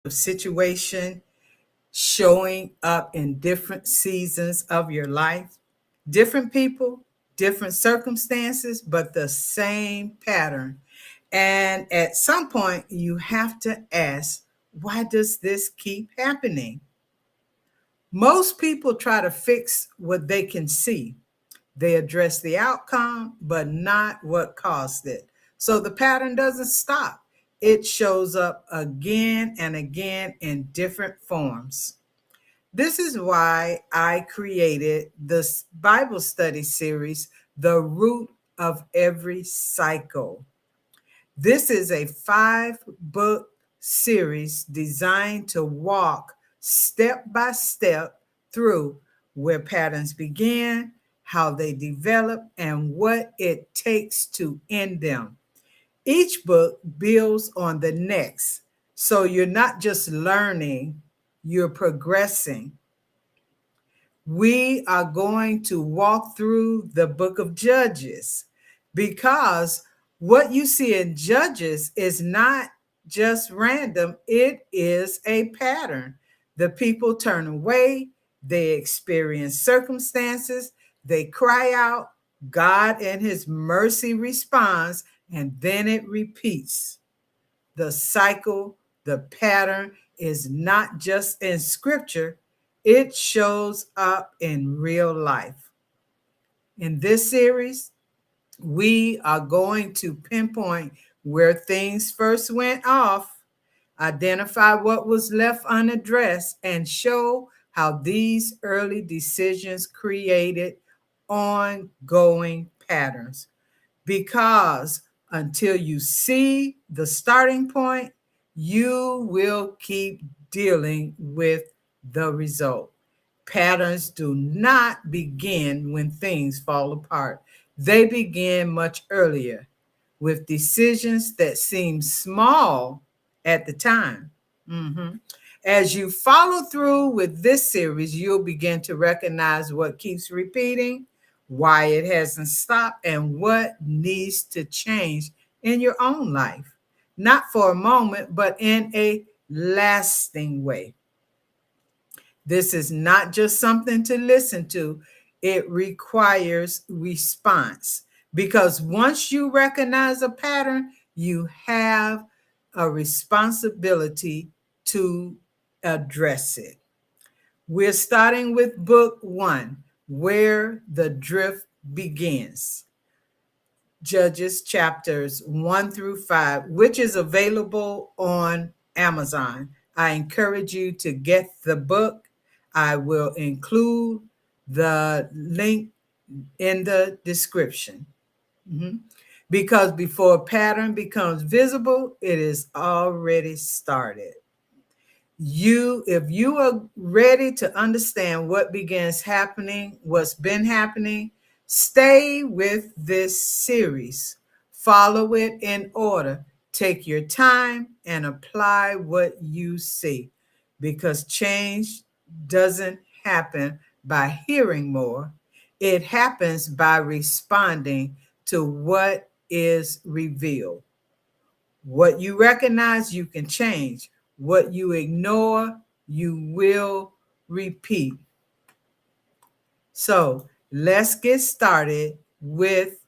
situation showing up in different seasons of your life, different people, different circumstances, but the same pattern. And at some point, you have to ask, why does this keep happening? Most people try to fix what they can see. They address the outcome, but not what caused it. So the pattern doesn't stop. It shows up again and again in different forms. This is why I created this Bible study series, The Root of Every Cycle. This is a 5-book series designed to walk step by step through where patterns begin, how they develop, and what it takes to end them. Each book builds on the next, so you're not just learning, you're progressing. We are going to walk through the book of Judges because what you see in Judges is not just random, it is a pattern. The people turn away, they experience circumstances, they cry out, God in his mercy responds, and then it repeats. The cycle, the pattern is not just in scripture, it shows up in real life. In this series, we are going to pinpoint where things first went off, identify what was left unaddressed, and show how these early decisions created ongoing patterns. Because until you see the starting point, you will keep dealing with the result. Patterns do not begin when things fall apart. They begin much earlier with decisions that seem small at the time. As you follow through with this series, you'll begin to recognize what keeps repeating, why it hasn't stopped, and what needs to change in your own life. Not for a moment, but in a lasting way. This is not just something to listen to, it requires response. Because once you recognize a pattern, you have a responsibility to address it. We're starting with book 1, Where the Drift Begins. Judges chapters 1 through 5, which is available on Amazon. I encourage you to get the book. I will include the link in the description. Because before a pattern becomes visible, it is already started. If you are ready to understand what begins happening, what's been happening, stay with this series. Follow it in order. Take your time and apply what you see, because change doesn't happen by hearing more. It happens by responding to what is revealed. What you recognize, you can change. What you ignore, you will repeat. So let's get started with